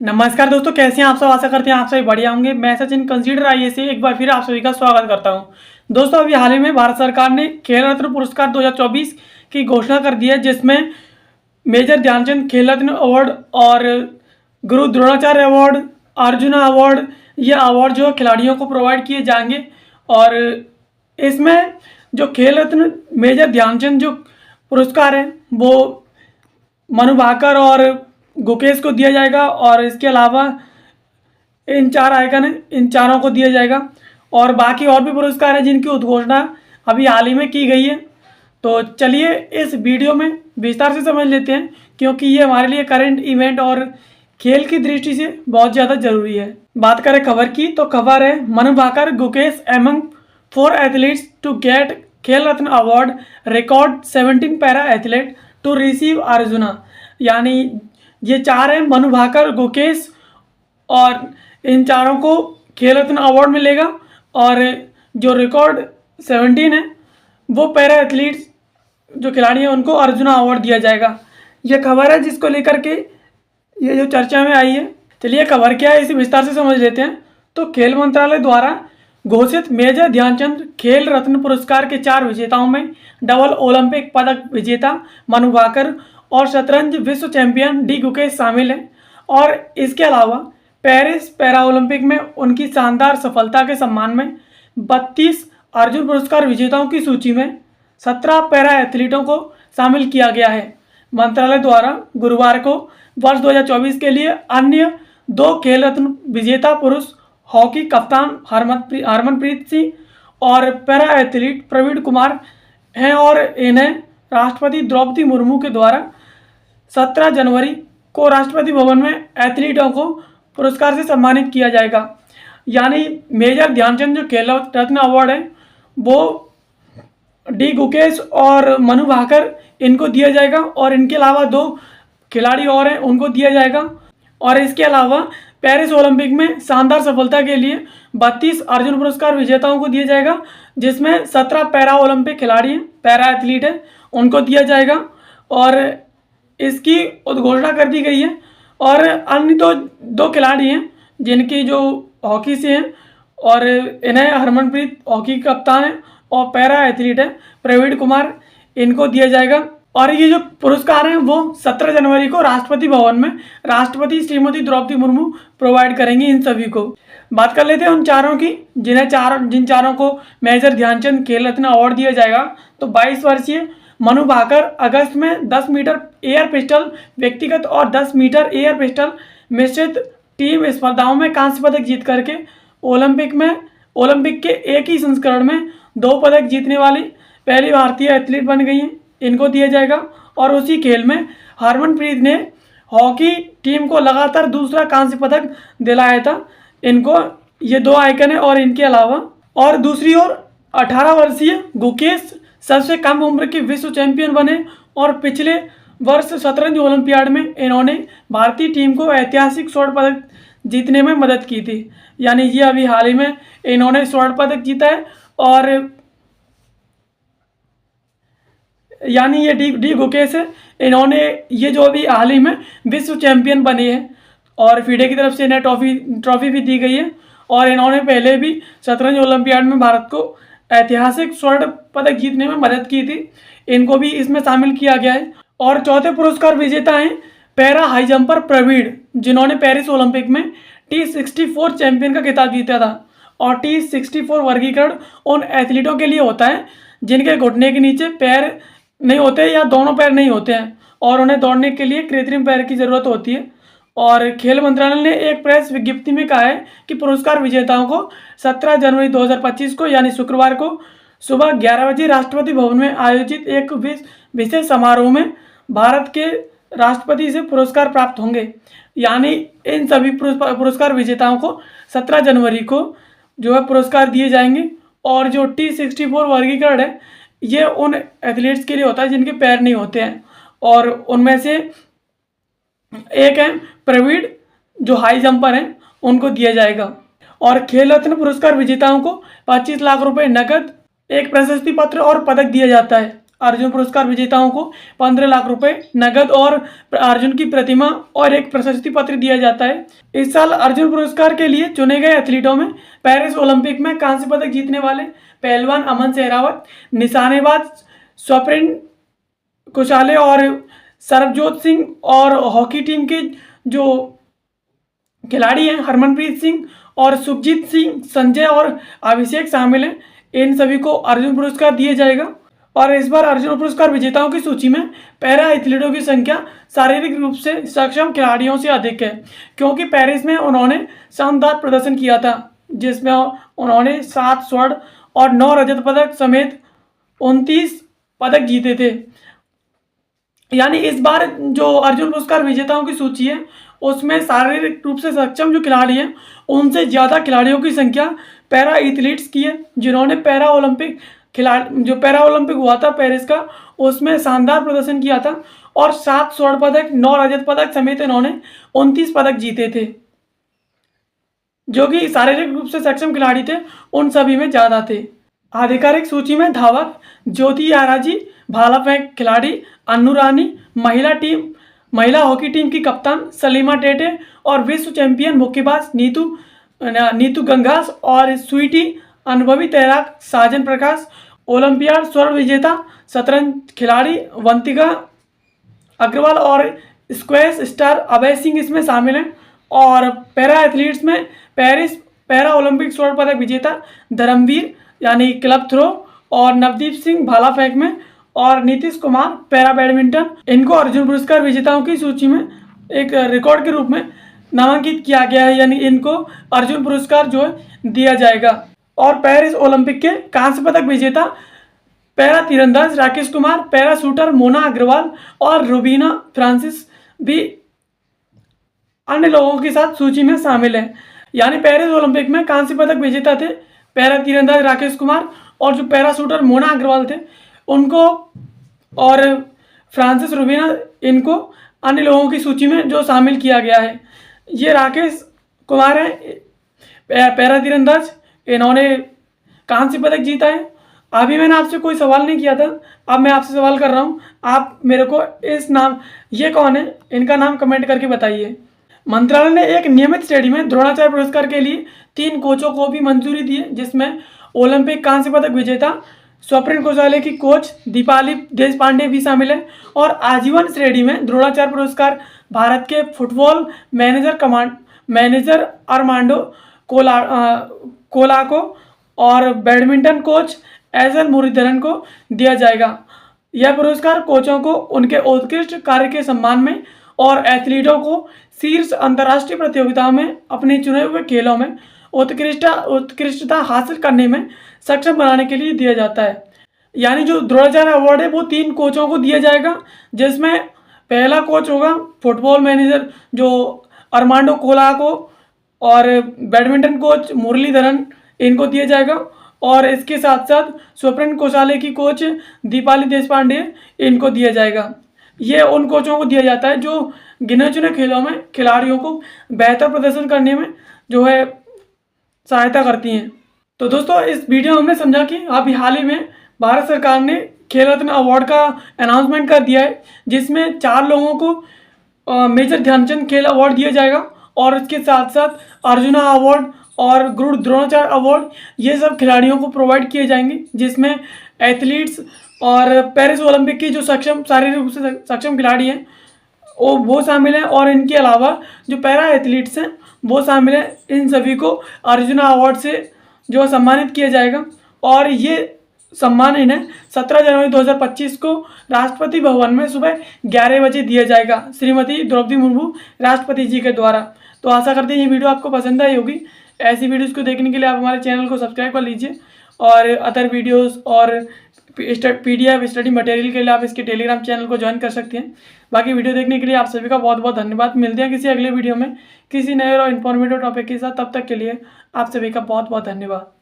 नमस्कार दोस्तों, कैसे हैं आप सब। आशा करते हैं आप सभी बढ़िया होंगे। मैं सचिन कंसीडर आईए से एक बार फिर आप सभी का स्वागत करता हूं। दोस्तों, अभी हाल ही में भारत सरकार ने खेल रत्न पुरस्कार 2024 की घोषणा कर दी है, जिसमें मेजर ध्यानचंद खेल रत्न अवार्ड और गुरु द्रोणाचार्य अवार्ड, अर्जुना अवार्ड, ये अवार्ड जो खिलाड़ियों को प्रोवाइड किए जाएंगे। और इसमें जो खेल रत्न मेजर ध्यानचंद जो पुरस्कार है वो मनु भाकर और गुकेश को दिया जाएगा, और इसके अलावा इन चार आइकन हैं, इन चारों को दिया जाएगा। और बाकी और भी पुरस्कार हैं जिनकी उद्घोषणा अभी हाल ही में की गई है। तो चलिए इस वीडियो में विस्तार से समझ लेते हैं, क्योंकि ये हमारे लिए करंट इवेंट और खेल की दृष्टि से बहुत ज़्यादा जरूरी है। बात करें खबर की, तो खबर है Manu Bhaker Gukesh among 4 athletes to get Khel Ratna award, record 17 para athlete to receive Arjuna. यानी ये चार हैं, मनु भाकर, गुकेश, और इन चारों को खेल रत्न अवार्ड मिलेगा। और जो रिकॉर्ड 17 है वो पैरा एथलीट्स जो खिलाड़ी हैं उनको अर्जुना अवार्ड दिया जाएगा। ये खबर है जिसको लेकर के ये जो चर्चा में आई है। चलिए खबर क्या है इसे विस्तार से समझ लेते हैं। तो खेल मंत्रालय द्वारा घोषित मेजर ध्यानचंद खेल रत्न पुरस्कार के 4 विजेताओं में डबल ओलंपिक पदक विजेता मनु भाकर और शतरंज विश्व चैंपियन डी गुकेश शामिल हैं। और इसके अलावा पेरिस पैरा ओलंपिक में उनकी शानदार सफलता के सम्मान में 32 अर्जुन पुरस्कार विजेताओं की सूची में 17 पैरा एथलीटों को शामिल किया गया है। मंत्रालय द्वारा गुरुवार को वर्ष 2024 के लिए अन्य 2 खेल रत्न विजेता पुरुष हॉकी कप्तान हरमनप्रीत सिंह और पैरा एथलीट प्रवीण कुमार हैं, और इन्हें राष्ट्रपति द्रौपदी मुर्मू के द्वारा 17 जनवरी को राष्ट्रपति भवन में एथलीटों को पुरस्कार से सम्मानित किया जाएगा। यानी मेजर ध्यानचंद जो खेल रत्न अवार्ड है वो डी गुकेश और मनु भाकर इनको दिया जाएगा, और इनके अलावा 2 खिलाड़ी और हैं उनको दिया जाएगा। और इसके अलावा पेरिस ओलंपिक में शानदार सफलता के लिए 32 अर्जुन पुरस्कार विजेताओं को दिया जाएगा, जिसमें 17 पैरा ओलंपिक खिलाड़ी हैं, पैरा एथलीट हैं, उनको दिया जाएगा। और इसकी उद्घोषणा कर दी गई है। और अन्य दो खिलाड़ी हैं जिनकी जो हॉकी से हैं, और इन्हें हरमनप्रीत हॉकी कप्तान है और पैरा एथलीट है प्रवीण कुमार, इनको दिया जाएगा। और ये जो पुरस्कार हैं वो 17 जनवरी को राष्ट्रपति भवन में राष्ट्रपति श्रीमती द्रौपदी मुर्मू प्रोवाइड करेंगी इन सभी को। बात कर लेते हैं उन चारों की जिन चारों को मेजर ध्यानचंद खेल रत्न अवार्ड दिया जाएगा। तो 22 वर्षीय मनु भाकर अगस्त में 10 मीटर एयर पिस्टल व्यक्तिगत और 10 मीटर एयर पिस्टल मिश्रित टीम स्पर्धाओं में कांस्य पदक जीत करके ओलंपिक के एक ही संस्करण में 2 पदक जीतने वाली पहली भारतीय एथलीट बन गई हैं, इनको दिया जाएगा। और उसी खेल में हरमनप्रीत ने हॉकी टीम को लगातार दूसरा कांस्य पदक दिलाया था। इनको ये 2 आइकन है। और इनके अलावा और दूसरी ओर 18 वर्षीय गुकेश सबसे कम उम्र के विश्व चैंपियन बने, और पिछले वर्ष शतरंज ओलंपियाड में इन्होंने भारतीय टीम को ऐतिहासिक स्वर्ण पदक जीतने में मदद की थी। यानी ये अभी हाल ही में इन्होंने स्वर्ण पदक जीता है। और यानी ये डी गुकेश है, इन्होंने ये जो अभी हाल ही में विश्व चैंपियन बने हैं, और फीडे की तरफ से इन्हें ट्रॉफी भी दी गई है। और इन्होंने पहले भी शतरंज ओलंपियाड में भारत को ऐतिहासिक स्वर्ण पदक जीतने में मदद की थी, इनको भी इसमें शामिल किया गया है। और चौथे पुरस्कार विजेता हैं पैरा हाई जंपर प्रवीण, जिन्होंने पेरिस ओलंपिक में T64 चैंपियन का खिताब जीता था। और T64 वर्गीकरण उन एथलीटों के लिए होता है जिनके घुटने के नीचे पैर नहीं होते या दोनों पैर नहीं होते हैं, और उन्हें दौड़ने के लिए कृत्रिम पैर की ज़रूरत होती है। और खेल मंत्रालय ने एक प्रेस विज्ञप्ति में कहा है कि पुरस्कार विजेताओं को 17 जनवरी 2025 को यानी शुक्रवार को सुबह 11 बजे राष्ट्रपति भवन में आयोजित एक विशेष समारोह में भारत के राष्ट्रपति से पुरस्कार प्राप्त होंगे। यानी इन सभी पुरस्कार विजेताओं को 17 जनवरी को जो है पुरस्कार दिए जाएंगे। और जो T64 वर्गीकरण है ये उन एथलीट्स के लिए होता है जिनके पैर नहीं होते हैं, और उनमें से एक है प्रवीण जो हाई जंपर हैं, उनको दिया जाएगा। और खेल रत्न पुरस्कार विजेताओं को 25 लाख रुपए नकद, एक प्रशस्ति पत्र और पदक दिया जाता है। अर्जुन पुरस्कार विजेताओं को 15 लाख रुपए नगद और अर्जुन की प्रतिमा और एक प्रशस्ति पत्र दिया जाता है। इस साल अर्जुन पुरस्कार के लिए चुने गए एथलीटों में पेरिस ओलंपिक में कांस्य पदक जीतने वाले पहलवान अमन सहरावत, निशानेबाज स्वप्निल कुशाले और सरबजोत सिंह और हॉकी टीम के जो खिलाड़ी हैं हरमनप्रीत सिंह और सुखजीत सिंह, संजय और अभिषेक शामिल हैं। इन सभी को अर्जुन पुरस्कार दिया जाएगा। और इस बार अर्जुन पुरस्कार विजेताओं की सूची में पैरा एथलीटों की संख्या शारीरिक रूप से सक्षम खिलाड़ियों से अधिक है, क्योंकि पेरिस में उन्होंने शानदार प्रदर्शन किया था, जिसमें उन्होंने 7 स्वर्ण और 9 रजत पदक समेत 29 पदक जीते थे। यानी इस बार जो अर्जुन पुरस्कार विजेताओं की सूची है उसमें शारीरिक रूप से सक्षम जो खिलाड़ी हैं उनसे ज़्यादा खिलाड़ियों की संख्या पैरा एथलीट्स की है, जिन्होंने पैरा ओलंपिक हुआ था पेरिस का, उसमें शानदार प्रदर्शन किया था और 7 स्वर्ण पदक 9 रजत पदक समेत इन्होंने 29 पदक जीते थे। जो कि शारीरिक रूप से सक्षम खिलाड़ी थे उन सभी में ज़्यादा थे। आधिकारिक सूची में धावक ज्योति याराजी, भाला फेंक खिलाड़ी अन्नू रानी, महिला हॉकी टीम की कप्तान सलीमा टेटे और विश्व चैंपियन मुक्केबाज नीतू गंगास और स्वीटी अनुभवी तैराक साजन प्रकाश, ओलंपियाड स्वर्ण विजेता शतरंज खिलाड़ी वंतिका अग्रवाल और स्क्वैश स्टार अभय सिंह इसमें शामिल हैं। और पैरा एथलीट्स में पेरिस पैरा ओलंपिक स्वर्ण पदक विजेता धर्मवीर यानी क्लब थ्रो और नवदीप सिंह भाला फेंक में और नीतीश कुमार पैरा बैडमिंटन, इनको अर्जुन पुरस्कार विजेताओं की सूची में एक रिकॉर्ड के रूप में नामांकित किया गया है, यानी इनको अर्जुन पुरस्कार जो है दिया जाएगा। और पेरिस ओलंपिक के कांस्य पदक विजेता पैरा तीरंदाज राकेश कुमार, पैरा शूटर मोना अग्रवाल और रुबीना फ्रांसिस भी अन्य लोगों के साथ सूची में शामिल हैं। यानी पेरिस ओलंपिक में कांस्य पदक विजेता थे पैरा तीरंदाज राकेश कुमार और जो पैरा शूटर मोना अग्रवाल थे उनको और फ्रांसिस रुबीना, इनको अन्य लोगों की सूची में जो शामिल किया गया है। ये राकेश कुमार हैं पैरा तीरंदाज, इन्होंने कांस्य पदक जीता है। अभी मैंने आपसे कोई सवाल नहीं किया था, अब मैं आपसे सवाल कर रहा हूँ, आप मेरे को ये कौन है इनका नाम कमेंट करके बताइए। मंत्रालय ने एक नियमित श्रेणी में द्रोणाचार्य पुरस्कार के लिए 3 कोचों को भी मंजूरी दी है, जिसमें ओलंपिक कांस्य पदक विजेता स्वप्निल कुशाले की कोच दीपाली देशपांडे भी शामिल है। और आजीवन श्रेणी में द्रोणाचार्य पुरस्कार भारत के फुटबॉल मैनेजर अरमांडो कोलाको और बैडमिंटन कोच एजल मुरलीधरन को दिया जाएगा। यह पुरस्कार कोचों को उनके उत्कृष्ट कार्य के सम्मान में और एथलीटों को शीर्ष अंतर्राष्ट्रीय प्रतियोगिताओं में अपने चुने हुए खेलों में उत्कृष्टता हासिल करने में सक्षम बनाने के लिए दिया जाता है। यानी जो द्रोणाचार्य अवार्ड है वो 3 कोचों को दिया जाएगा, जिसमें पहला कोच होगा फुटबॉल मैनेजर जो अरमांडो कोलाको और बैडमिंटन कोच मुरलीधरन, इनको दिया जाएगा। और इसके साथ साथ स्वप्निल कुशाले की कोच दीपाली देशपांडे, इनको दिया जाएगा। ये उन कोचों को दिया जाता है जो गिने चुने खेलों में खिलाड़ियों को बेहतर प्रदर्शन करने में जो है सहायता करती हैं। तो दोस्तों इस वीडियो में हमने समझा कि अभी हाल ही में भारत सरकार ने खेल रत्न अवार्ड का अनाउंसमेंट कर दिया है, जिसमें 4 लोगों को मेजर ध्यानचंद खेल अवार्ड दिया जाएगा और इसके साथ साथ अर्जुना अवार्ड और गुरु द्रोणाचार्य अवार्ड, ये सब खिलाड़ियों को प्रोवाइड किए जाएंगे, जिसमें एथलीट्स और पेरिस ओलंपिक की जो शारीरिक रूप से सक्षम खिलाड़ी हैं वो शामिल हैं। और इनके अलावा जो पैरा एथलीट्स हैं वो शामिल हैं। इन सभी को अर्जुना अवार्ड से जो सम्मानित किया जाएगा और ये सम्मान इन्हें 17 जनवरी 2025 को राष्ट्रपति भवन में सुबह 11 बजे दिया जाएगा, श्रीमती द्रौपदी मुर्मू राष्ट्रपति जी के द्वारा। तो आशा करते हैं ये वीडियो आपको पसंद आई होगी। ऐसी वीडियोस को देखने के लिए आप हमारे चैनल को सब्सक्राइब कर लीजिए और अदर वीडियोस और PDF स्टडी मटेरियल के लिए आप इसके टेलीग्राम चैनल को ज्वाइन कर सकते हैं। बाकी वीडियो देखने के लिए आप सभी का बहुत बहुत धन्यवाद। मिलते हैं किसी अगले वीडियो में किसी नए और इन्फॉर्मेटिव टॉपिक के साथ। तब तक के लिए आप सभी का बहुत बहुत धन्यवाद।